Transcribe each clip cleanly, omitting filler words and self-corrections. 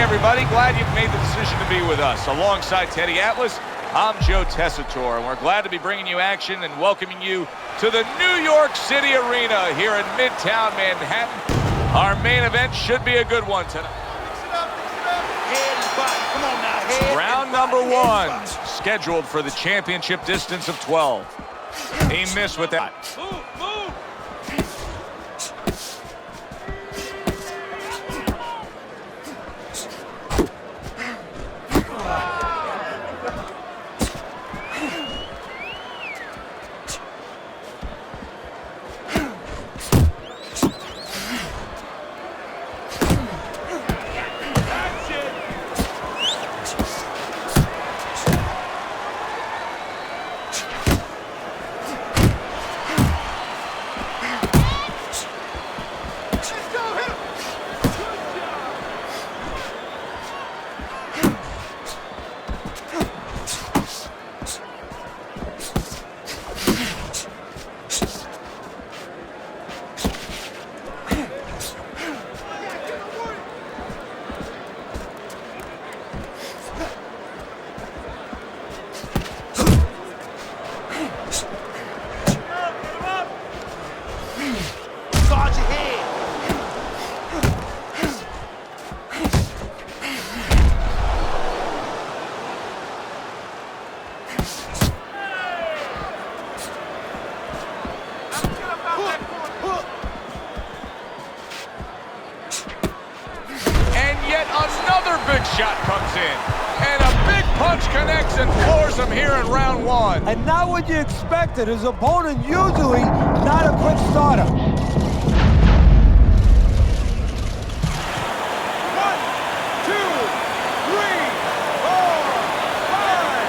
everybody. Glad you've made the decision to be with us. Alongside Teddy Atlas, I'm Joe Tessitore, and we're glad to be bringing you action and welcoming you to the New York City Arena here in Midtown Manhattan. Our main event should be a good one tonight. Round number one, scheduled for the championship distance of 12. He missed with that. Another big shot comes in, and a big punch connects and floors him here in round one. And not what you expected. His opponent usually not a quick starter. 1, 2, 3, 4,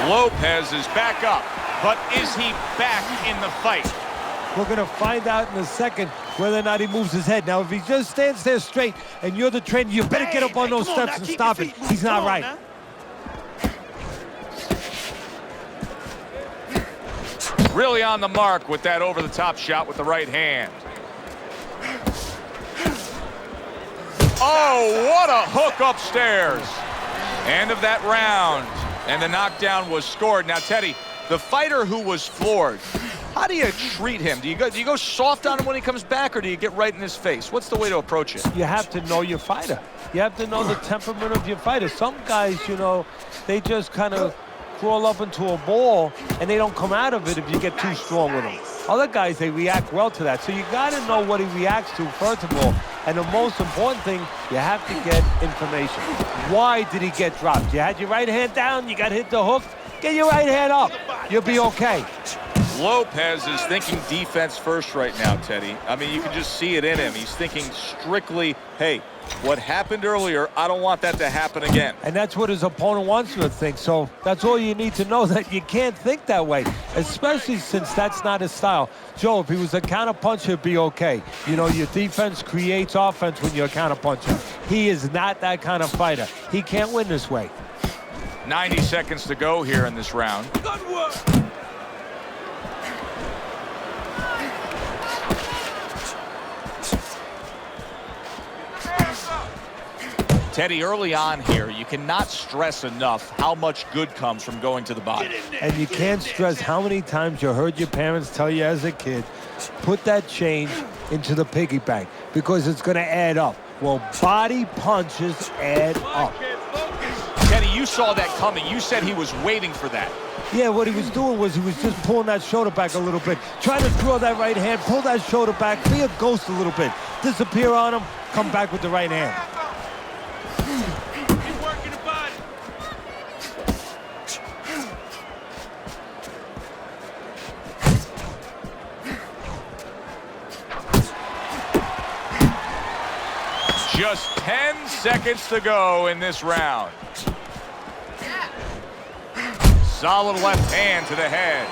5. Lopez is back up, but is he back in the fight? We're going to find out in a second whether or not he moves his head. Now, if he just stands there straight and you're the trainer, you better get up on those steps and stop it. He's not right. Really on the mark with that over-the-top shot with the right hand. Oh, what a hook upstairs. End of that round, and the knockdown was scored. Now, Teddy, the fighter who was floored, how do you treat him? Do you go soft on him when he comes back, or do you get right in his face? What's the way to approach it? You have to know your fighter. You have to know the temperament of your fighter. Some guys, you know, they just kind of crawl up into a ball, and they don't come out of it if you get too strong with them. Other guys, they react well to that. So you got to know what he reacts to, first of all. And the most important thing, you have to get information. Why did he get dropped? You had your right hand down, you got hit the hook. Get your right hand up. You'll be okay. Lopez is thinking defense first right now, Teddy. I mean, you can just see it in him. He's thinking strictly, hey, what happened earlier, I don't want that to happen again. And that's what his opponent wants you to think. So that's all you need to know, that you can't think that way, especially since that's not his style. Joe, if he was a counter-puncher, it'd be okay. You know, your defense creates offense when you're a counter-puncher. He is not that kind of fighter. He can't win this way. 90 seconds to go here in this round. Good work. Teddy, early on here, you cannot stress enough how much good comes from going to the body. And you can't stress how many times you heard your parents tell you as a kid, put that change into the piggy bank, because it's going to add up. Well, body punches add up. Teddy, you saw that coming. You said he was waiting for that. Yeah, what he was doing was he was just pulling that shoulder back a little bit, trying to throw that right hand, pull that shoulder back, be a ghost a little bit, disappear on him, come back with the right hand. Keep working the body. Just 10 seconds to go in this round. Solid left hand to the head.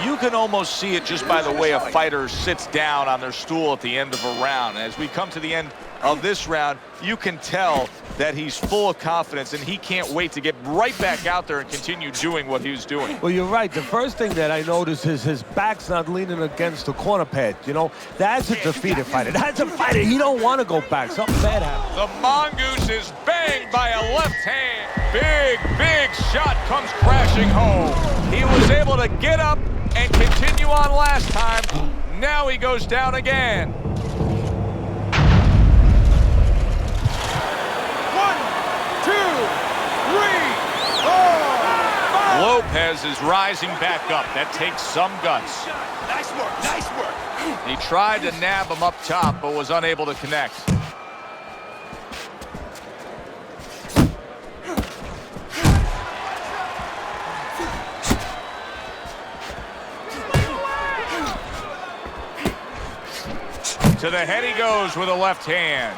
You can almost see it just by the way a fighter sits down on their stool at the end of a round. As we come to the end of this round, you can tell that he's full of confidence, and he can't wait to get right back out there and continue doing what he was doing. Well, you're right. The first thing that I noticed is his back's not leaning against the corner pad. You know, that's a defeated fighter. That's a fighter. He don't want to go back. Something bad happened. The mongoose is banged by a left hand. Big shot comes crashing home. He was able to get up and continue on last time. Now he goes down again. 1, 2, 3, 4, 5. Lopez is rising back up. That takes some guts. Nice work, nice work. He tried to nab him up top, but was unable to connect. To the head he goes with a left hand.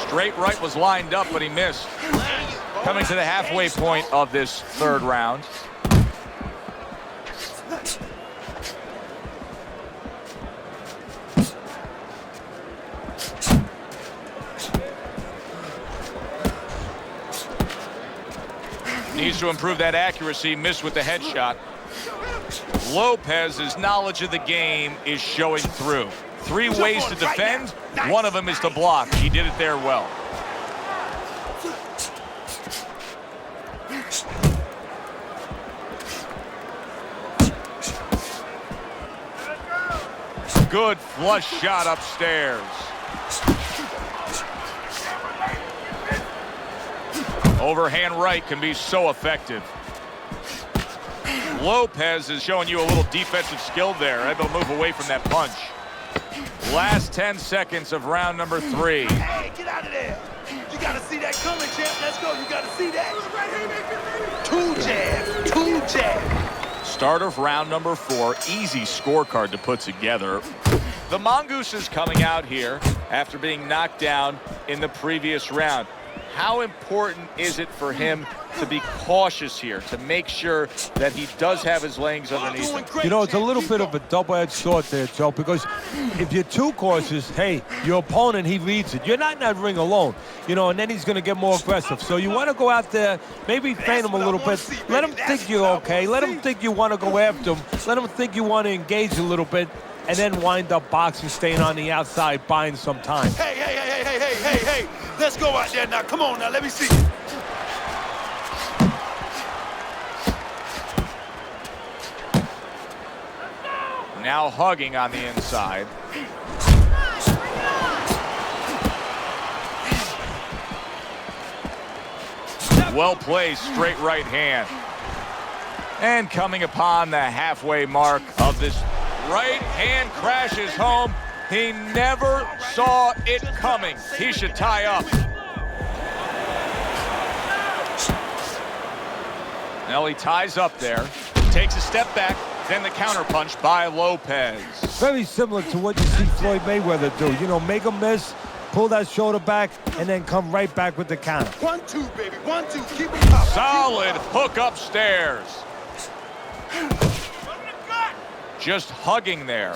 Straight right was lined up, but he missed. Coming to the halfway point of this third round. Needs to improve that accuracy, missed with the headshot. Lopez's knowledge of the game is showing through. 3 ways to defend, one of them is to block. He did it there well. Good flush shot upstairs. Overhand right can be so effective. Lopez is showing you a little defensive skill there, able to move away from that punch. Last 10 seconds of round number 3. Hey, get out of there. You got to see that coming, champ. Let's go. You got to see that. 2 jabs. Start of round number 4. Easy scorecard to put together. The Mongoose is coming out here after being knocked down in the previous round. How important is it for him to be cautious here, to make sure that he does have his legs underneath him? You know, it's a little bit of a double-edged sword there, Joe, because if you're too cautious, hey, your opponent, he reads it. You're not in that ring alone, you know, and then he's going to get more aggressive. So you want to go out there, maybe feint him a little bit. Let him think you're okay. Let him think you want to go after him. Let him think you want to engage a little bit, and then wind up boxing, staying on the outside, buying some time. Hey. Let's go out there now. Come on now. Let me see you. Now hugging on the inside. Well placed, straight right hand. And coming upon the halfway mark of this right hand crashes home. He never saw it coming. He should tie up. Now he ties up there, takes a step back, then the counterpunch by Lopez. Very similar to what you see Floyd Mayweather do. You know, make him miss, pull that shoulder back, and then come right back with the counter. 1, 2, baby. 1, 2. Keep it up. Solid hook upstairs. Just hugging there.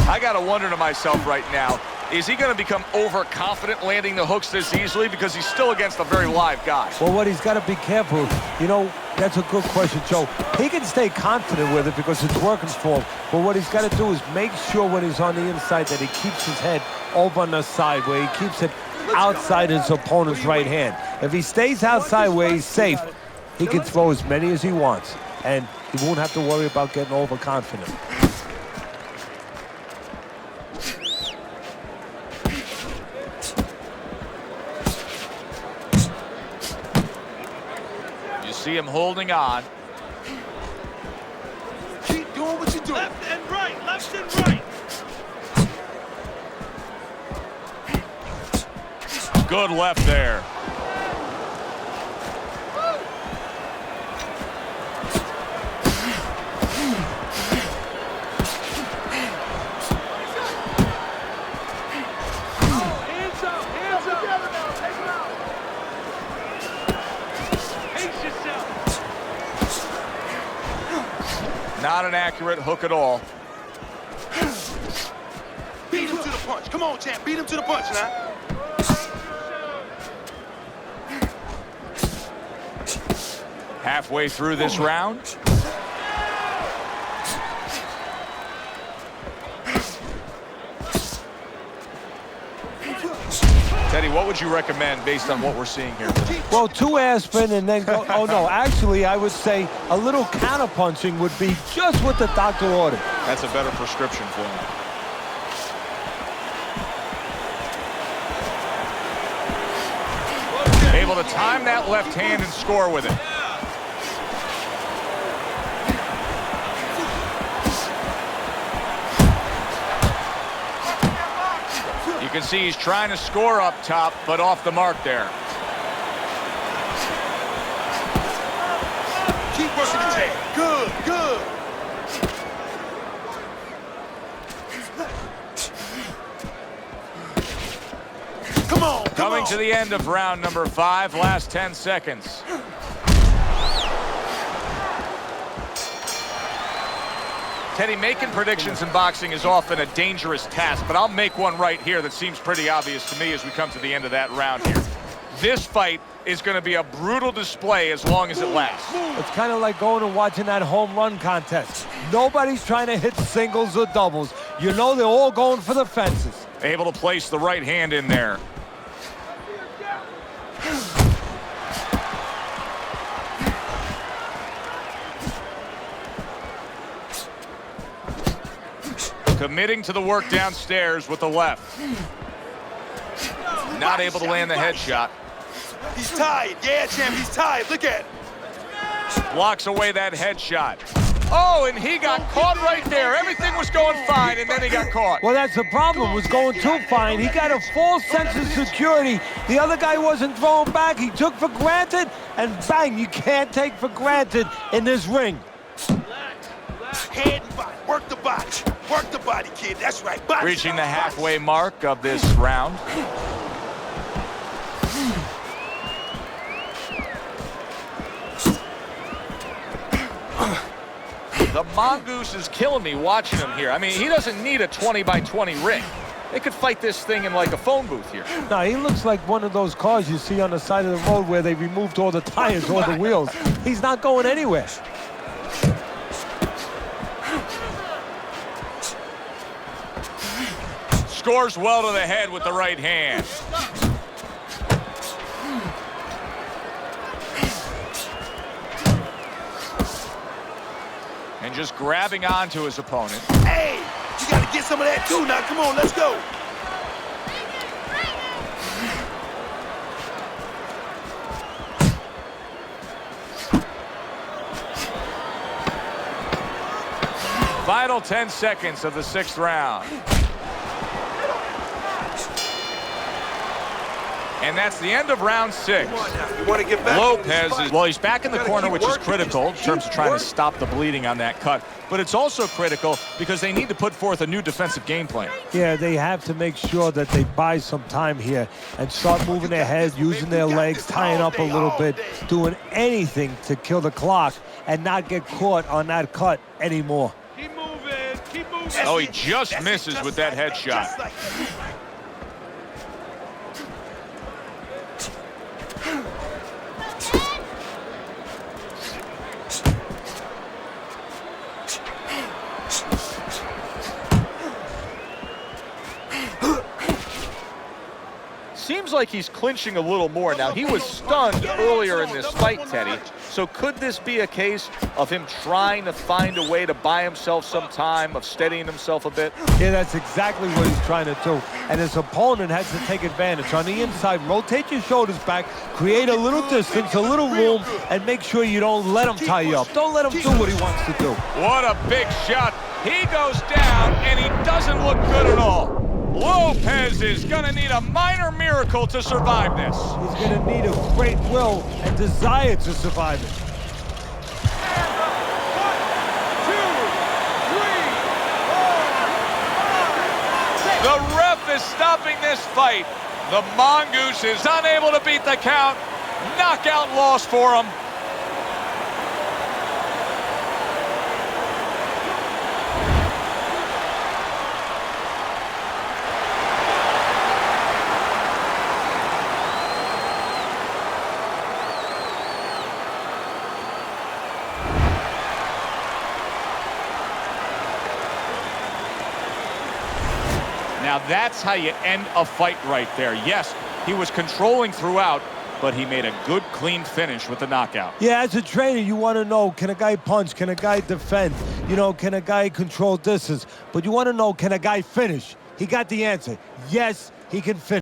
I got to wonder to myself right now, is he going to become overconfident landing the hooks this easily, because he's still against a very live guy? Well, what he's got to be careful, you know, that's a good question, Joe. He can stay confident with it because it's working for him. But what he's got to do is make sure when he's on the inside that he keeps his head over on the side, where he keeps it outside his opponent's right hand. If he stays outside where he's safe, he can throw as many as he wants, and he won't have to worry about getting overconfident. See him holding on. Keep doing what you're doing. Left and right, left and right. Good left there. Not an accurate hook at all. Beat him to the punch. punch. Come on, champ. Beat him to the punch now. Halfway through this round. Teddy, what would you recommend based on what we're seeing here today? Well, 2 aspirin and then go. Oh, no. Actually, I would say a little counterpunching would be just what the doctor ordered. That's a better prescription for him. Able to time that left hand and score with it. You can see he's trying to score up top, but off the mark there. Keep working the jab. Good, good. Come on, come Coming on. to the end of round number 5, last 10 seconds. Teddy, making predictions in boxing is often a dangerous task, but I'll make one right here that seems pretty obvious to me as we come to the end of that round here. This fight is going to be a brutal display as long as it lasts. It's kind of like going and watching that home run contest. Nobody's trying to hit singles or doubles. You know they're all going for the fences. Able to place the right hand in there. Committing to the work downstairs with the left. Not able to land the headshot. He's tired. Yeah, champ, he's tired. Look at him. Blocks away that headshot. Oh, and he got caught right there. Everything was going fine, and then he got caught. Well, that's the problem. It was going too fine. He got a false sense of security. The other guy wasn't throwing back. He took for granted, and bang, you can't take for granted in this ring. Head and body. Work the body. Work the body, kid. That's right. Body. Reaching the halfway mark of this round. The mongoose is killing me watching him here. I mean, he doesn't need a 20-by-20 ring. They could fight this thing in like a phone booth here. No, he looks like one of those cars you see on the side of the road where they removed all the tires, all the wheels. He's not going anywhere. Scores well to the head with the right hand. And just grabbing onto his opponent. Hey, you got to get some of that too now. Come on, let's go. Final 10 seconds of the 6th round. And that's the end of round 6. You want to get back? Lopez is, well, he's back in the corner, which is critical in terms of trying to stop the bleeding on that cut. But it's also critical because they need to put forth a new defensive game plan. Yeah, they have to make sure that they buy some time here and start moving their head, using their legs, tying up a little bit, doing anything to kill the clock and not get caught on that cut anymore. Keep moving. Keep moving. Oh, he just misses with that headshot. Seems like he's clinching a little more. Now, he was stunned earlier in this fight, Teddy. So could this be a case of him trying to find a way to buy himself some time, of steadying himself a bit? Yeah, that's exactly what he's trying to do. And his opponent has to take advantage. On the inside, rotate your shoulders back, create a little distance, a little room, and make sure you don't let him tie you up. Don't let him do what he wants to do. What a big shot. He goes down, and he doesn't look good at all. Lopez is going to need a minor miracle to survive this. He's going to need a great will and desire to survive it. 1, 2, 3, 4, 5, 6. The ref is stopping this fight. The mongoose is unable to beat the count. Knockout loss for him. Now that's how you end a fight right there. Yes, he was controlling throughout, but he made a good, clean finish with the knockout. Yeah, as a trainer, you want to know, can a guy punch? Can a guy defend? You know, can a guy control distance? But you want to know, can a guy finish? He got the answer. Yes, he can finish.